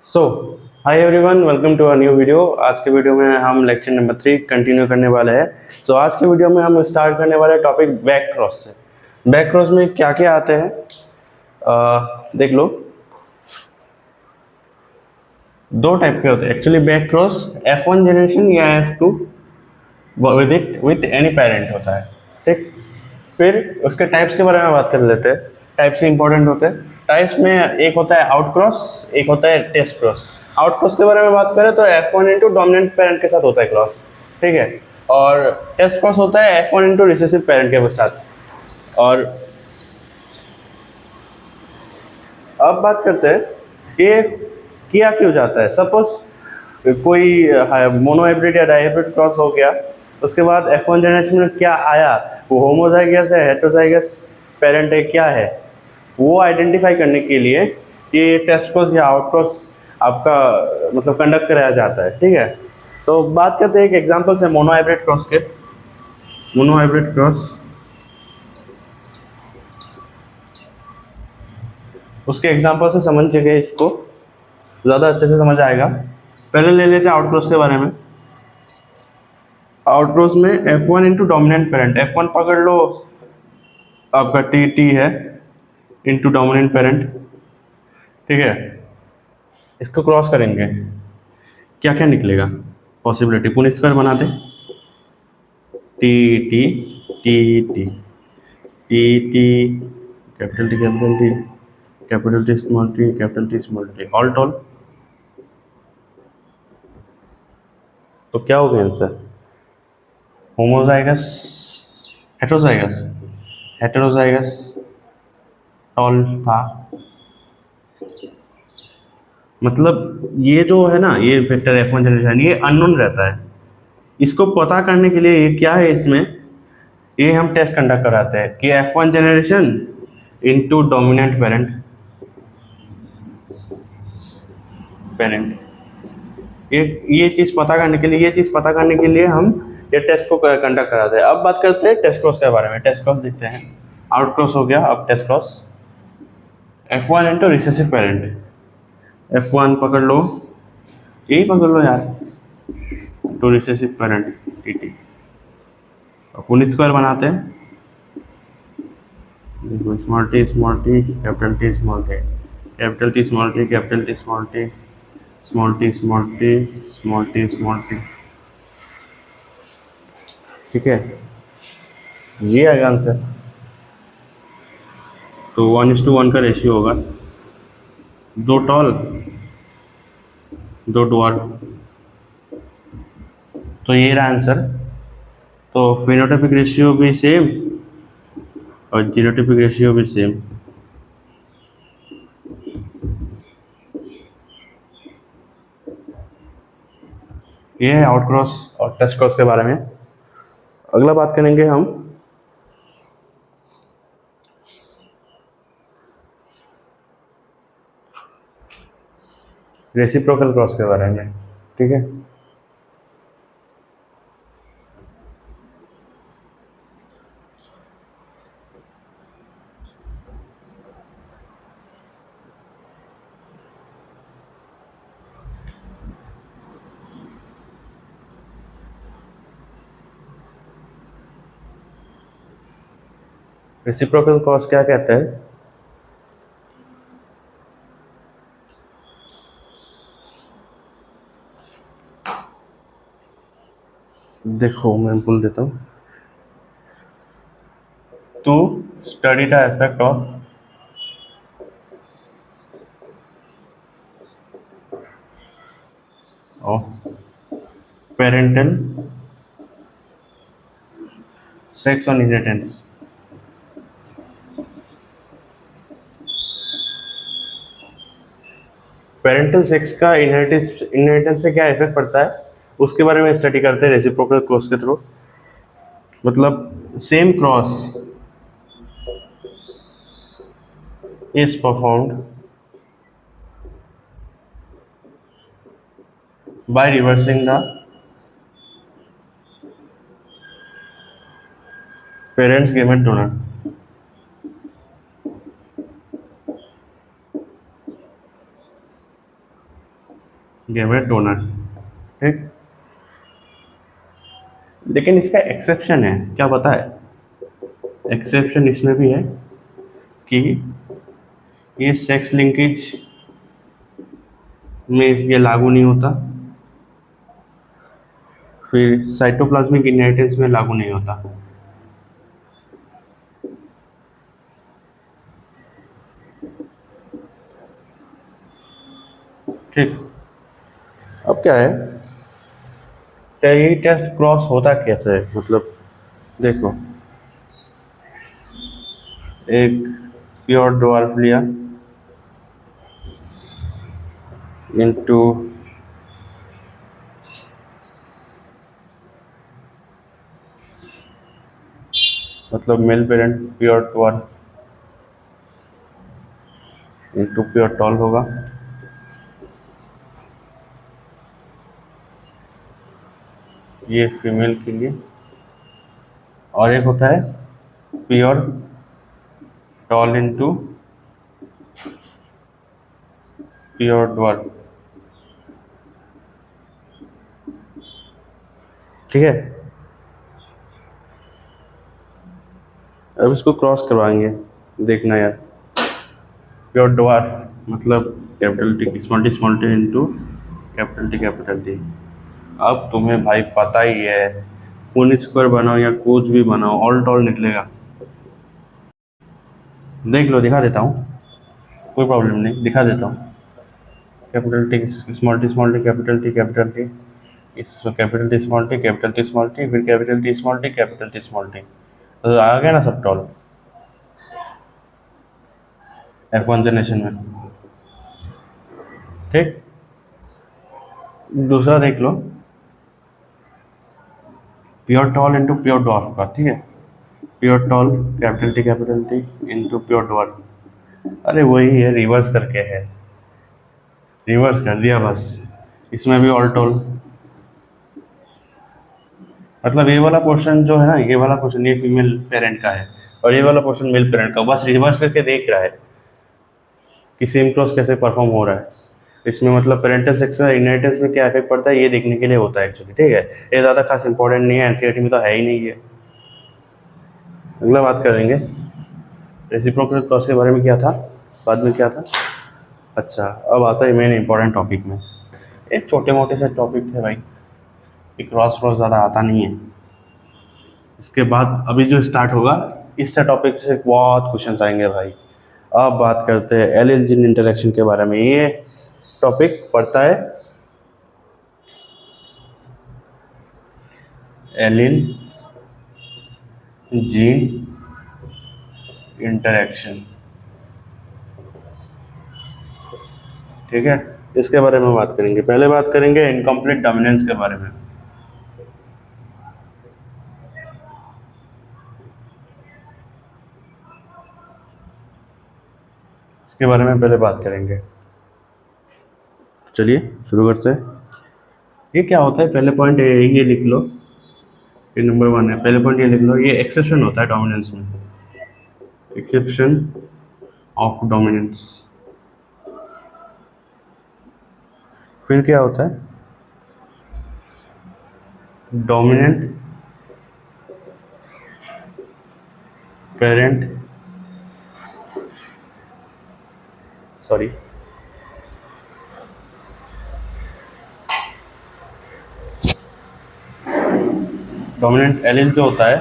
So hi everyone, welcome to a new video. आज के video में हम लेक्चर नंबर 3 कंटिन्यू करने वाले हैं। सो आज के वीडियो में हम स्टार्ट करने वाले टॉपिक बैक क्रॉस से। बैक क्रॉस में क्या क्या आते हैं देख लो। दो टाइप के होते हैं actually back cross, F1 generation या F2 विद एनी पेरेंट होता है। ठीक, फिर उसके टाइप्स के बारे में बात कर लेते हैं। टाइप्स इंपॉर्टेंट होते हैं। टाइप्स में एक होता है आउट क्रॉस, एक होता है टेस्ट क्रॉस। आउट क्रॉस के बारे में बात करें तो F1 इंटू डोमिनेंट पेरेंट के साथ होता है क्रॉस, ठीक है। और टेस्ट क्रॉस होता है F1 इंटू रिसेसिव पेरेंट के साथ। और अब बात करते हैं ये किया क्यों जाता है। सपोज कोई मोनो हाइब्रिड या डाइहाइब्रिड क्रॉस हो गया, उसके बाद F1 जनरेशन में क्या आया, वो होमोजाइगस है, हेटेरोजाइगस पेरेंट है, क्या है, वो आइडेंटिफाई करने के लिए ये टेस्ट क्रॉस या आउट क्रॉस आपका मतलब कंडक्ट कराया जाता है, ठीक है। तो बात करते हैं एक एग्जांपल से मोनो हाइब्रिड क्रॉस के। मोनो हाइब्रिड क्रॉस, उसके एग्जांपल से समझ जगह इसको ज़्यादा अच्छे से समझ आएगा। पहले ले लेते हैं आउट क्रॉस के बारे में। आउट क्रॉस में F1 into dominant parent, F1 पकड़ लो आपका टी है इंटू डोमिनेंट पेरेंट, ठीक है। इसको क्रॉस करेंगे, क्या क्या निकलेगा पॉसिबिलिटी, पुनः स्क्वायर बनाते। T T T T T T capital T capital T capital T small T capital T small T all tall. तो क्या हो गया answer, homozygous, heterozygous, heterozygous tall था। मतलब ये जो है ना, ये वेक्टर F1 जनरेशन ये अननोन रहता है। इसको पता करने के लिए ये क्या है इसमें, ये हम टेस्ट कंडक्ट कराते हैं कि F1 generation into dominant parent, parent ये चीज़ पता करने के लिए, ये चीज़ पता करने के लिए हम ये टेस्ट को कंडक्ट कराते हैं। अब बात करते हैं टेस्ट क्रॉस के बारे में। टेस्ट क्रॉस देखते हैं, आउट क्रॉस हो गया, अब test cross. F1 into recessive parent, F1 पकड़ लो, यही पकड़ लो यार, to recessive parent T T. पुन स्क्वायर बनाते हैं, small T capital T small T capital T small T capital T small T small T small T small T small T, ठीक है। ये आएगा आंसर। तो 1:1 का रेशियो होगा, दो टॉल दो डवार्फ, तो ये रहा आंसर। तो फिनोटाइपिक रेशियो भी सेम और जीनोटाइपिक रेशियो भी सेम। ये है आउट क्रॉस और टेस्ट क्रॉस के बारे में। अगला बात करेंगे हम रेसिप्रोकल क्रॉस के बारे में, ठीक है। रेसिप्रोकल क्रॉस क्या कहते हैं, देखो मैं बोल देता हूँ। To study the effect of parental sex on inheritance. Parental sex का इनहेरिटेंस पे क्या इफेक्ट पड़ता है, उसके बारे में स्टडी करते हैं रेसिप्रोकल क्रॉस के थ्रू। मतलब same cross is performed by reversing the parents gamete donor। Gamete donor, ठीक। लेकिन इसका एक्सेप्शन है, क्या पता है? एक्सेप्शन इसमें भी है कि ये सेक्स लिंकेज में ये लागू नहीं होता, फिर साइटोप्लाज्मिक इनहेरिटेंस में लागू नहीं होता। ठीक। अब क्या है, ये टेस्ट क्रॉस होता कैसे है? मतलब देखो, एक प्योर ड्वार्फ लिया इनटू मतलब male parent pure dwarf into pure tall होगा, ये फीमेल के लिए। और एक होता है pure toll into pure dwarf, ठीक है। अब इसको क्रॉस करवाएंगे, देखना यार। प्योर ड्वार्फ मतलब capital T small T into capital T. अब तुम्हें भाई पता ही है, पूनिच स्क्वायर बनाओ या कुछ भी बनाओ, ऑल टॉल निकलेगा। देख लो, दिखा देता हूँ, कोई प्रॉब्लम नहीं, दिखा देता हूँ। Capital T small T capital T इस कैपिटल टी स्मॉल टी फिर कैपिटल टी स्मॉल टी, तो आ गया ना सब टॉल F1 जनरेशन में, ठीक। दूसरा देख लो, pure tall into pure dwarf का, ठीक है। Pure tall capital T into pure dwarf. अरे वही है, रिवर्स करके है, रिवर्स कर दिया बस। इसमें भी ऑल टॉल, मतलब ये वाला पोर्शन जो है ना, ये वाला पोर्शन ये फीमेल पेरेंट का है और ये वाला पोर्शन मेल पेरेंट का, बस रिवर्स करके देख रहा है कि सेम क्रॉस कैसे परफॉर्म हो रहा है। इसमें मतलब पेरेंटल सेक्स का इनहेरिटेंस में क्या इफेक्ट पड़ता है, ये देखने के लिए होता है एक्चुअली, ठीक है। ये ज़्यादा खास इंपॉर्टेंट नहीं है, एनसीईआरटी में तो है ही नहीं है। अगला बात कर देंगे रेसिप्रोकल क्रॉस के बारे में, क्या था बाद में, क्या था। अच्छा, अब आता है मेन इंपॉर्टेंट टॉपिक में। एक छोटे मोटे से टॉपिक थे भाई, क्रॉस ज़्यादा आता नहीं है। इसके बाद अभी जो स्टार्ट होगा, इस टॉपिक से बहुत क्वेश्चन आएंगे भाई। अब बात करते हैं एलिल जीन इंटरेक्शन के बारे में। ये टॉपिक पढ़ता है एलिल जीन इंटरेक्शन, ठीक है। इसके बारे में बात करेंगे। पहले बात करेंगे इनकम्प्लीट डोमिनेंस के बारे में। इसके बारे में पहले बात करेंगे, चलिए शुरू करते हैं। ये क्या होता है, पहले पॉइंट ये लिख लो, ये नंबर 1 है। पहले पॉइंट ये लिख लो, ये एक्सेप्शन होता है डोमिनेंस में, एक्सेप्शन ऑफ डोमिनेंस। फिर क्या होता है, dominant parent, sorry dominant allele जो होता है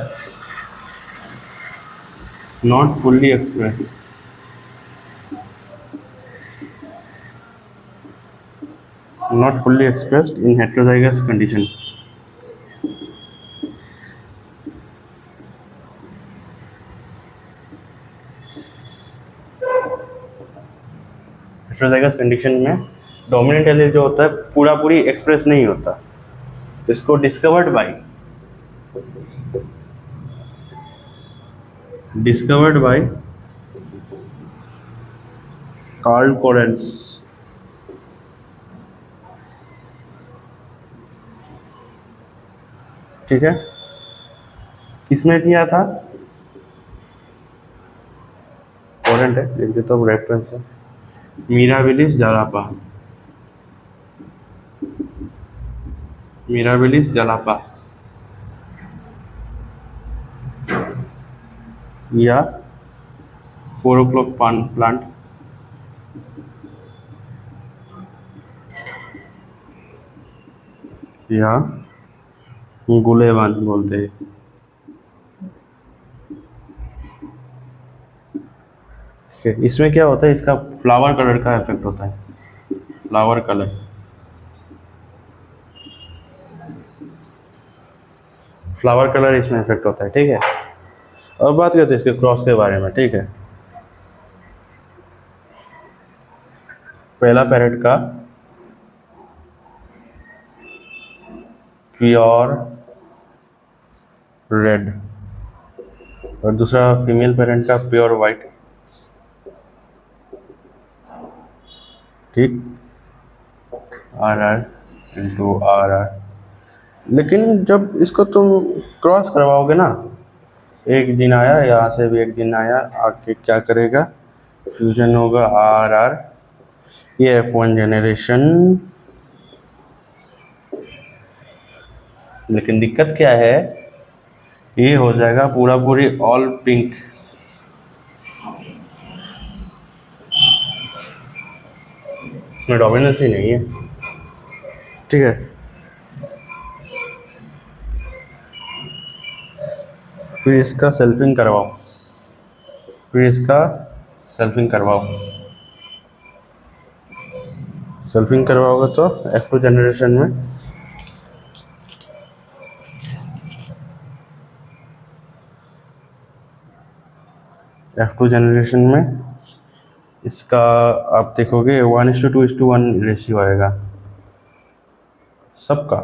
not fully expressed, not fully expressed in heterozygous condition. Heterozygous condition में डोमिनेंट एलील जो होता है पूरा पूरी एक्सप्रेस नहीं होता। इसको डिस्कवर्ड बाय कार्ल कोरेंस, ठीक है। किसमें किया था, कोरेंट है, लिख देता हूँ रेफरेंस है, मिराबिलिस जारापा, मिराबिलिस जलापा या 4 o'clock प्लांट या गुलेवान बोलते हैं। ठीक है, इसमें क्या होता है, इसका फ्लावर कलर का इफेक्ट होता है, फ्लावर कलर। फ्लावर कलर इसमें इफेक्ट होता है। ठीक है, अब बात करते हैं इसके क्रॉस के बारे में। ठीक है, पहला पैरेट का प्योर रेड और दूसरा फीमेल पेरेंट का प्योर वाइट। ठीक, RR × RR। लेकिन जब इसको तुम क्रॉस करवाओगे ना, एक जीन आया, यहाँ से भी एक जीन आया, आके क्या करेगा, फ्यूजन होगा RR, ये F1 जनरेशन। लेकिन दिक्कत क्या है, ये हो जाएगा पूरा पूरी ऑल पिंक। इसमें डोमिनेंस ही नहीं है। ठीक है, फिर इसका सेल्फिंग करवाओ, फिर इसका सेल्फिंग करवाओ। सेल्फिंग करवाओगे तो F2 जनरेशन में इसका आप देखोगे 1:2:1 रेशियो आएगा सबका।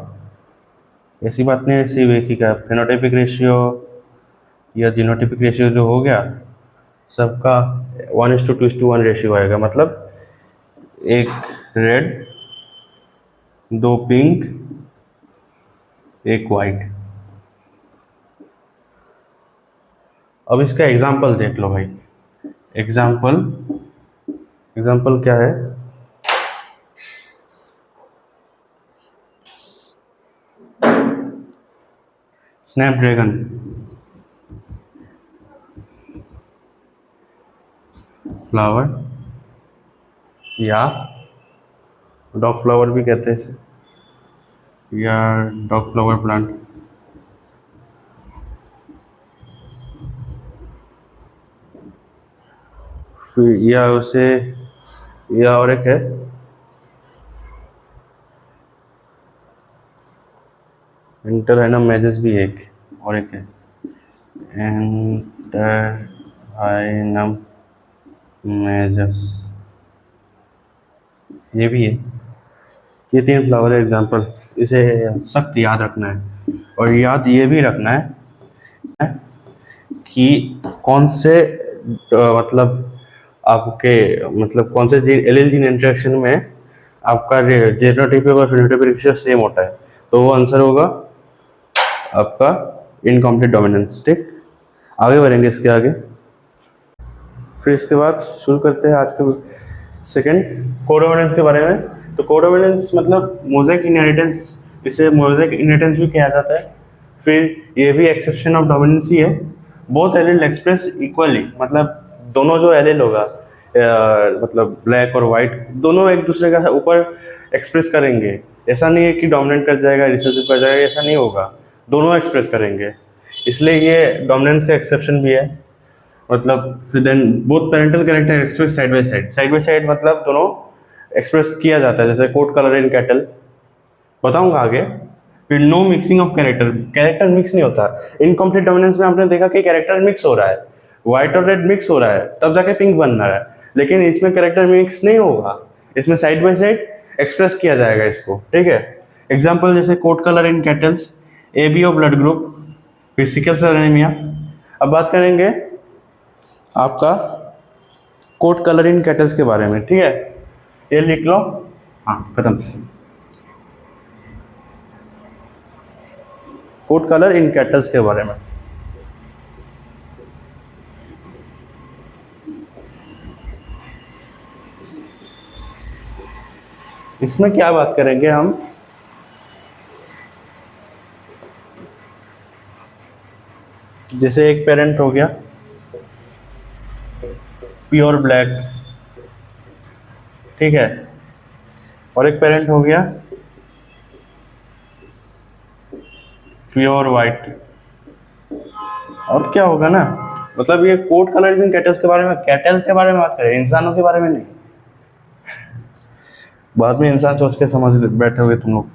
ऐसी बात नहीं है सिर्फ एक ही का, फेनोटाइपिक रेशियो या जीनोटाइपिक रेशियो जो हो गया सबका 1:2:1 रेशियो आएगा। मतलब एक रेड, 2 पिंक, 1 वाइट। अब इसका एग्जाम्पल देख लो भाई। एग्जाम्पल क्या है, स्नैपड्रैगन, फ्लावर या डॉग फ्लावर भी कहते हैं इसे, या डॉग फ्लावर प्लांट। फिर या उसे, या और एक है एंटरहाइनम मेजस भी, एक और एक है एंटरहाइनम मेजस, ये भी है। ये 3 फ्लावर है एग्जाम्पल, इसे सख्त याद रखना है। और याद ये भी रखना है कि कौन से मतलब आपके मतलब कौन से जीन एलील जीन इंटरेक्शन में आपका जेनोटाइपिक और फेनोटाइपिक रेशियो सेम होता है, तो वो आंसर होगा आपका इनकम्प्लीट डोमिनेंस। ठीक, आगे बढ़ेंगे इसके आगे। फिर इसके बाद शुरू करते हैं आज के सेकंड कोडोमिनेंस के बारे में। तो कोडोमिनेंस मतलब मोज़ेक इनहेरिटेंस, इसे मोज़ेक इनहेरिटेंस भी कहा जाता है। फिर ये भी एक्सेप्शन ऑफ डोमिनेंस ही है। बोथ एलील एक्सप्रेस इक्वली, मतलब दोनों जो एलील होगा मतलब ब्लैक और वाइट, दोनों एक दूसरे का ऊपर एक्सप्रेस करेंगे। ऐसा नहीं है कि डोमिनेंट कर जाएगा रिसेसिव कर जाएगा, ऐसा नहीं होगा, दोनों एक्सप्रेस करेंगे। इसलिए ये डोमिनेंस का एक्सेप्शन भी है। मतलब फिर then both parental character express side by side. Side by side मतलब दोनों एक्सप्रेस किया जाता है, जैसे कोट कलर इन कैटल बताऊंगा आगे। फिर no mixing of character, character mix नहीं होता। इनकम्प्लीट डोमिनेंस में आपने देखा कि कैरेक्टर मिक्स हो रहा है, व्हाइट और रेड मिक्स हो रहा है, तब जाके पिंक बन रहा है। लेकिन इसमें कैरेक्टर मिक्स नहीं होगा, इसमें साइड बाय साइड एक्सप्रेस किया जाएगा इसको। ठीक है, एग्जाम्पल जैसे coat colour in cattles, ABO blood group, फिर सिकल सेल एनीमिया। अब बात करेंगे आपका कोट कलर इन कैटल्स के बारे में। ठीक है, ये लिख लो, हाँ खत्म। कोट कलर इन कैटल्स के बारे में। इसमें क्या बात करेंगे हम, जैसे एक पेरेंट हो गया प्योर ब्लैक, ठीक है, और एक पेरेंट हो गया प्योर वाइट। अब क्या होगा ना, मतलब ये कोड कलर्स इन कैटल्स के बारे में, कैटल्स के बारे में बात करें, इंसानों के बारे में नहीं। बाद में इंसान सोच के समझ बैठे होगे तुम लोग।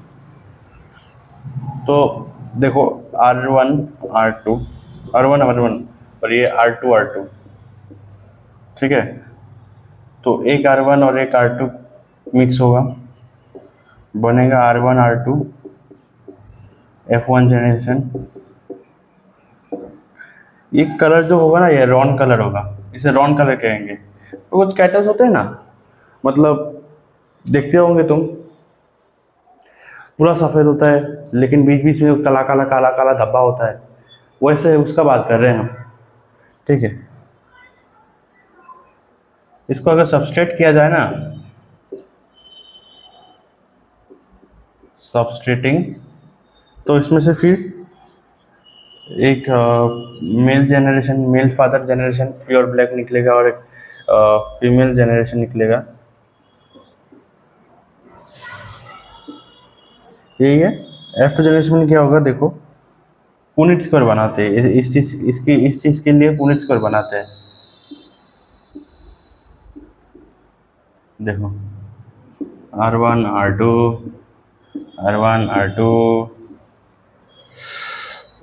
तो देखो R1 R2 R1 R1 और ये R2 R2, ठीक है। तो एक R1 और एक R2 मिक्स होगा, बनेगा R1 R2 F1 जनरेशन। ये कलर जो होगा ना, ये रॉन कलर होगा, इसे रॉन कलर कहेंगे। तो कुछ कैटल्स होते हैं ना, मतलब देखते होंगे तुम, पूरा सफ़ेद होता है लेकिन बीच बीच में काला काला काला काला धब्बा होता है, वैसे उसका बात कर रहे हैं हम, ठीक है। इसको अगर सबस्ट्रेट किया जाए ना, सबस्ट्रेटिंग, तो इसमें से फिर एक male generation, male father generation pure black निकलेगा और एक फीमेल जनरेशन निकलेगा। यही है। F2 जनरेशन में क्या होगा, देखो पुनिट स्क्वायर बनाते हैं, इस चीज़ के लिए पुनिट स्क्वायर बनाते हैं। देखो R1 R2 R1 R2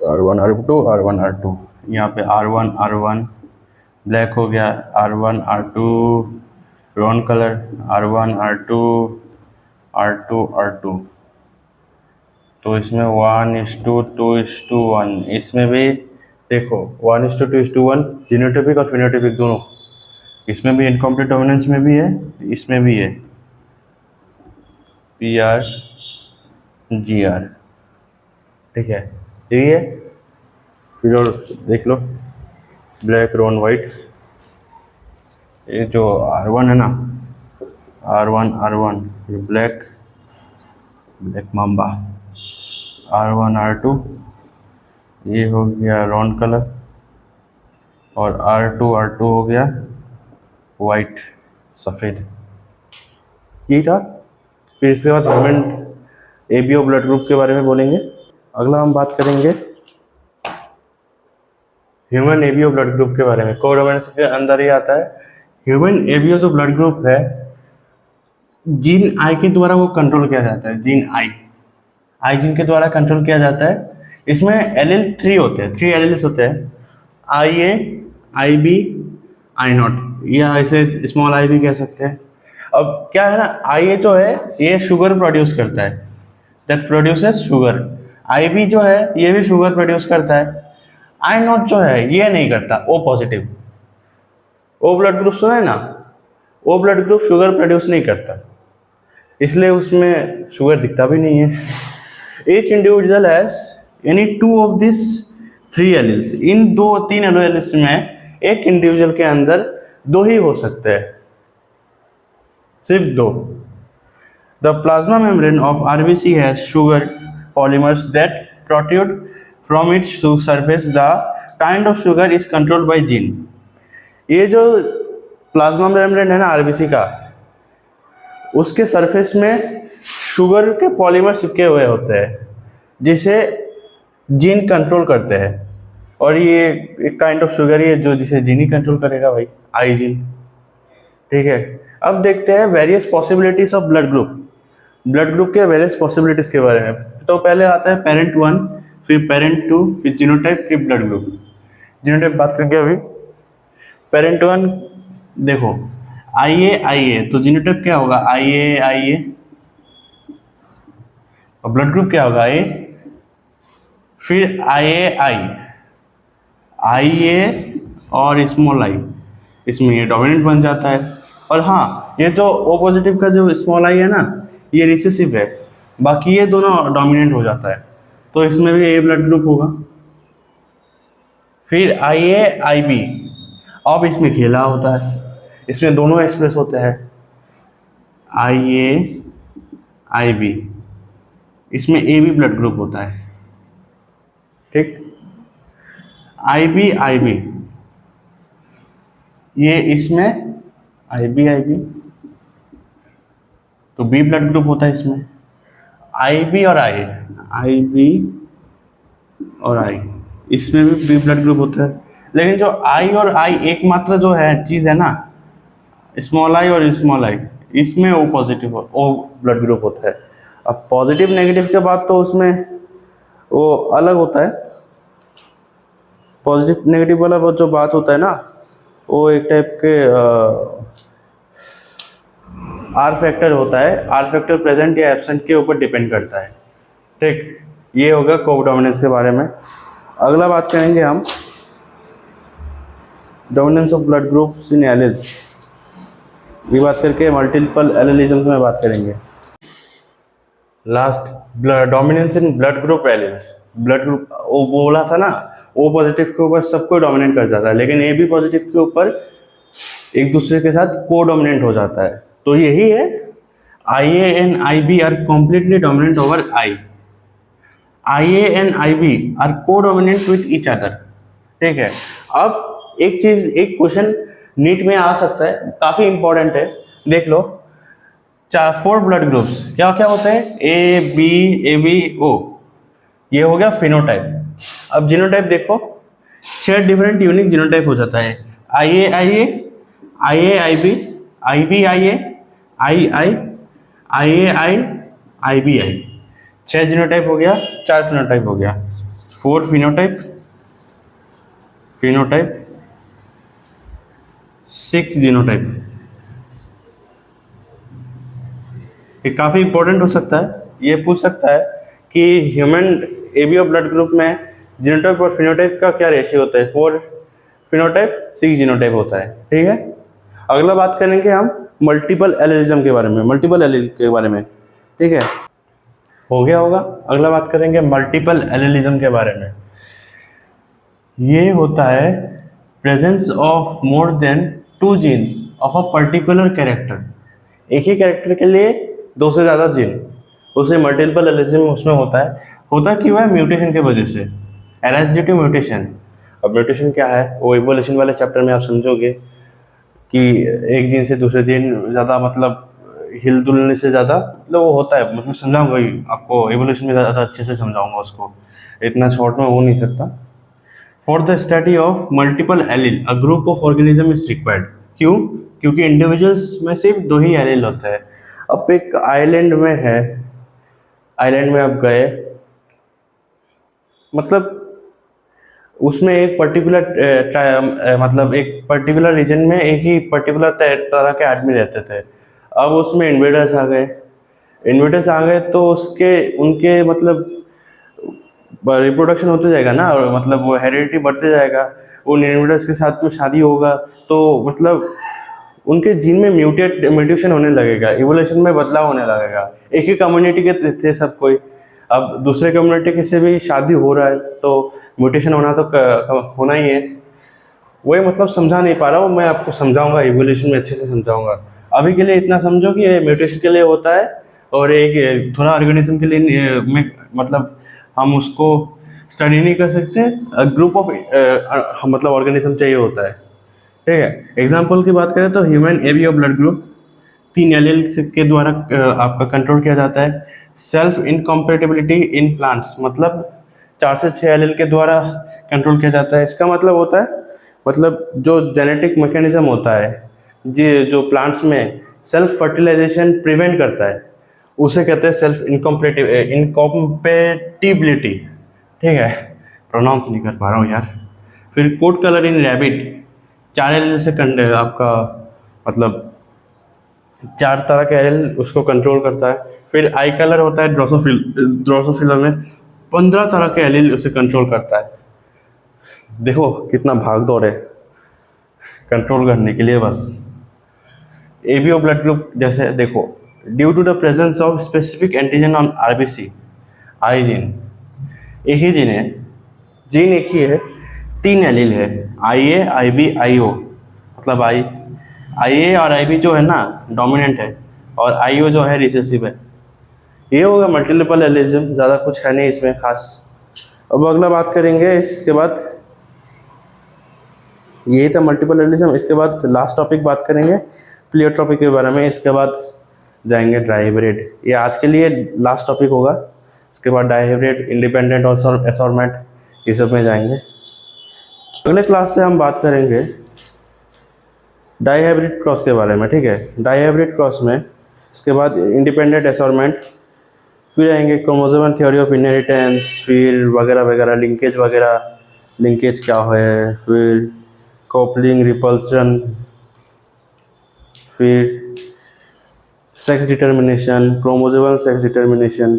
R1 R2 R1 R2, यहाँ पे R1 R1 ब्लैक हो गया, R1 R2 Ron colour, R1 R2 R2 R2। तो इसमें 1:2:1, इसमें भी देखो 1:2:1 जीनोटाइपिक और फिनोटाइपिक दोनों, इसमें भी इनकम्प्लीट डोमिनेंस में भी है, इसमें भी है PR GR, ठीक है। यही है। फिर और देख लो ब्लैक रॉन वाइट, ये जो R1 है ना, R1 R1 black black mamba, R1 R2 ये हो गया रॉन कलर, और R2 R2 हो गया वाइट सफ़ेद। यही था। फिर इसके बाद ह्यूमन ABO ब्लड ग्रुप के बारे में बोलेंगे। अगला हम बात करेंगे ह्यूमन ABO ब्लड ग्रुप के बारे में। कोडोमिनेंस के अंदर ही आता है। ह्यूमन ABO जो ब्लड ग्रुप है, जीन आई के द्वारा वो कंट्रोल किया जाता है, जीन आई जीन के द्वारा कंट्रोल किया जाता है। इसमें एलील 3 होते हैं, 3 एलील्स होते हैं, IA IB I0, या इसे स्मॉल आई भी कह सकते हैं। अब क्या है ना, IA जो है ये शुगर प्रोड्यूस करता है, दैट प्रोड्यूसेस शुगर। IB जो है ये भी शुगर प्रोड्यूस करता है। I0 जो है ये नहीं करता, O positive. O blood group सुना है ना, O blood group sugar produce नहीं करता, इसलिए उसमें शुगर दिखता भी नहीं है। Each individual has any 2 of these 3 alleles. In 2-3 alleles में एक इंडिविजुअल के अंदर 2 ही हो सकते हैं, सिर्फ 2। The plasma membrane of RBC has sugar polymers that protrude from its surface. The kind of sugar is controlled by gene. ये जो प्लाज्मा मेम्ब्रेन है ना RBC का, उसके सरफेस में शुगर के पॉलीमर चिपके हुए होते हैं, जिसे जीन कंट्रोल करते हैं। और ये एक काइंड ऑफ शुगर ही है जो जिसे जीन ही कंट्रोल करेगा भाई, आई जीन, ठीक है। अब देखते हैं various possibilities of blood group, blood group के वेरियस पॉसिबिलिटीज के बारे में। तो पहले आता है पेरेंट 1, फिर पेरेंट 2, फिर जीनोटाइप, फिर ब्लड ग्रुप। जीनोटाइप बात करके अभी पेरेंट 1 देखो IA तो जीनोटाइप क्या होगा, IA। और ब्लड ग्रुप क्या होगा, A। फिर IA और स्मॉल आई, इसमें ये डोमिनेंट बन जाता है। और हाँ, ये जो O पॉजिटिव का जो स्मॉल आई है ना, ये रिसेसिव है, बाकी ये दोनों डोमिनेंट हो जाता है, तो इसमें भी A ब्लड ग्रुप होगा। फिर IA IB, अब इसमें खेला होता है, इसमें दोनों एक्सप्रेस होते हैं, IA IB, इसमें AB ब्लड ग्रुप होता है, ठीक। IB ये इसमें IB तो B ब्लड ग्रुप होता है इसमें। IB और IB और I इसमें भी B ब्लड ग्रुप होता है। लेकिन जो I और I एकमात्र जो है चीज़ है ना, स्मॉल I और स्मॉल I, इसमें O positive O blood group होता है। अब पॉजिटिव नेगेटिव के बाद तो उसमें वो अलग होता है। पॉजिटिव नेगेटिव वाला वो जो बात होता है ना, वो एक टाइप के आर फैक्टर होता है। आर फैक्टर प्रेजेंट या एब्सेंट के ऊपर डिपेंड करता है। ठीक, ये होगा कोडोमिनेंस के बारे में। अगला बात करेंगे हम dominance of blood groups in alleles. ये बात करके मल्टीपल एलीलिज्म में बात करेंगे। Last dominance in blood group alleles. Blood group वो बोला था ना, ओ पॉजिटिव के ऊपर सबको डोमिनेट कर जाता है, लेकिन ए बी पॉजिटिव के ऊपर एक दूसरे के साथ को डोमिनेंट हो जाता है। तो यही है IA and IB are completely dominant over I। IA and IB are codominant with each other. ठीक है, अब एक चीज, एक क्वेश्चन नीट में आ सकता है, काफी इंपॉर्टेंट है, देख लो। 4 ब्लड ग्रुप्स क्या क्या होते हैं? ABO, ये हो गया फिनोटाइप। अब जीनोटाइप देखो, 6 डिफरेंट यूनिक जीनोटाइप हो जाता है। IA IB, IB II, IBI, 6 genotype हो गया, 4 फिनोटाइप हो गया, 4 फिनोटाइप 6 जीनोटाइप। ये काफ़ी इंपॉर्टेंट हो सकता है। ये पूछ सकता है कि ह्यूमन ABO ब्लड ग्रुप में जीनोटाइप और फिनोटाइप का क्या रेशियो होता है? 4 फिनोटाइप 6 जीनोटाइप होता है। ठीक है, अगला बात करेंगे हम मल्टीपल एलीलिज्म के बारे में, मल्टीपल एलील के बारे में। ठीक है, हो गया होगा। अगला बात करेंगे मल्टीपल एलीलिज्म के बारे में। ये होता है presence of more than 2 jeans of a particular character. एक ही कैरेक्टर के लिए 2 से ज़्यादा जीन, उसे मल्टीपल एलीलिज्म उसमें होता है। होता क्यों है? म्यूटेशन के वजह से, एराइज ड्यू टू म्यूटेशन। अब म्यूटेशन क्या है वो इवोल्यूशन वाले चैप्टर में आप समझोगे कि एक जीन से दूसरे जीन ज़्यादा मतलब हिल डुलने से ज़्यादा मतलब वो होता है, मतलब समझाऊंगा ही आपको, एवोल्यूशन में ज़्यादा अच्छे से समझाऊंगा उसको, इतना शॉर्ट में हो नहीं सकता। For the study of multiple allele a group of organism is required. क्यों? क्योंकि इंडिविजुअल्स में सिर्फ 2 ही एलील होते हैं। अब एक आइलैंड में है, आइलैंड में आप गए, मतलब उसमें एक पर्टिकुलर मतलब एक पर्टिकुलर रीजन में एक ही पर्टिकुलर तरह के आदमी रहते थे। अब उसमें इन्वेडर्स आ गए तो उसके उनके मतलब रिप्रोडक्शन होते जाएगा ना, और मतलब वो हेरिडिटी बढ़ते जाएगा। उन इन्वेडर्स के साथ में शादी होगा तो मतलब उनके जीन में म्यूटेशन होने लगेगा, इवोल्यूशन में बदलाव होने लगेगा। एक ही कम्युनिटी के थे सब कोई, अब दूसरे कम्युनिटी के से भी शादी हो रहा है तो म्यूटेशन होना तो होना ही है। वही मतलब समझा नहीं पा रहा हूँ, मैं आपको समझाऊंगा, इवोल्यूशन में अच्छे से समझाऊंगा। अभी के लिए इतना समझो कि ये म्यूटेशन के लिए होता है, और एक थोड़ा ऑर्गेनिज्म के लिए मतलब हम उसको स्टडी नहीं कर सकते, ग्रुप ऑफ मतलब ऑर्गेनिज्म चाहिए होता है। ठीक है, एग्जाम्पल की बात करें तो human ABO blood group 3 allele के द्वारा आपका कंट्रोल किया जाता है। सेल्फ इनकम्पेटिबिलिटी इन प्लांट्स, मतलब 4 से 6 एलील के द्वारा कंट्रोल किया जाता है। इसका मतलब होता है, मतलब जो जेनेटिक मैकेनिज्म होता है जो प्लांट्स में सेल्फ फर्टिलाइजेशन प्रिवेंट करता है, उसे कहते हैं सेल्फ इनकम्पेटिबिलिटी। ठीक है, प्रोनाउंस नहीं कर पा रहा हूँ यार। फिर कोड कलर इन रैबिट 4 एलील से आपका मतलब 4 तरह के एलील उसको कंट्रोल करता है। फिर आई कलर होता है ड्रोसोफिला में 15 तरह के एलील उसे कंट्रोल करता है। देखो कितना भाग दौड़ है कंट्रोल करने के लिए बस। ABO ब्लड ग्रुप जैसे देखो, due to the presence of specific antigen on RBC, I gene, एक ही जीन है, जीन एक ही है, 3 एलील है, IA IB IO, मतलब IA और IB जो है ना डोमिनेंट है, और IO जो है रिसेसिव है। ये होगा मल्टीपल एलीलिज्म, ज़्यादा कुछ है नहीं इसमें खास। अब अगला बात करेंगे इसके बाद यही था मल्टीपल एलिज्म। इसके बाद लास्ट टॉपिक बात करेंगे प्लियोट्रॉपी के बारे में, इसके बाद जाएंगे डायहाइब्रिड। ये आज के लिए लास्ट टॉपिक होगा। इसके बाद डायहाइब्रिड, इंडिपेंडेंट और असॉर्टमेंट, ये सब में जाएंगे। अगले क्लास से हम बात करेंगे डायहाइब्रिड क्रॉस के बारे में, ठीक है। डायहाइब्रिड क्रॉस में इसके बाद इंडिपेंडेंट असॉर्टमेंट, फिर आएंगे क्रोमोसोमल थ्योरी ऑफ इनहेरिटेंस, फिर वगैरह वगैरह, लिंकेज वगैरह, लिंकेज क्या है, फिर कॉपलिंग, रिपल्सन, फिर sex determination, chromosomal sex determination,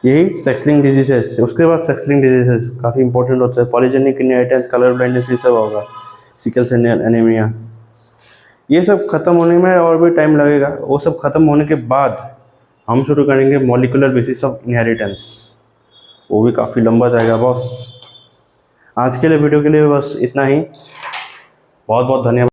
यही सेक्स लिंक्ड डिजीजेस। उसके बाद सेक्स लिंक्ड डिजीजेस काफ़ी इंपॉर्टेंट होता है, पॉलीजेनिक इनहेरिटेंस, कलर ब्लाइंडनेस, ये सब होगा, सिकल सेल एनीमिया। ये सब खत्म होने में और भी टाइम लगेगा। वो सब खत्म होने के बाद हम शुरू करेंगे मॉलिक्यूलर बेसिस ऑफ इनहेरिटेंस, वो भी काफ़ी लंबा जाएगा बॉस। आज के लिए वीडियो के लिए बस इतना ही। बहुत बहुत धन्यवाद।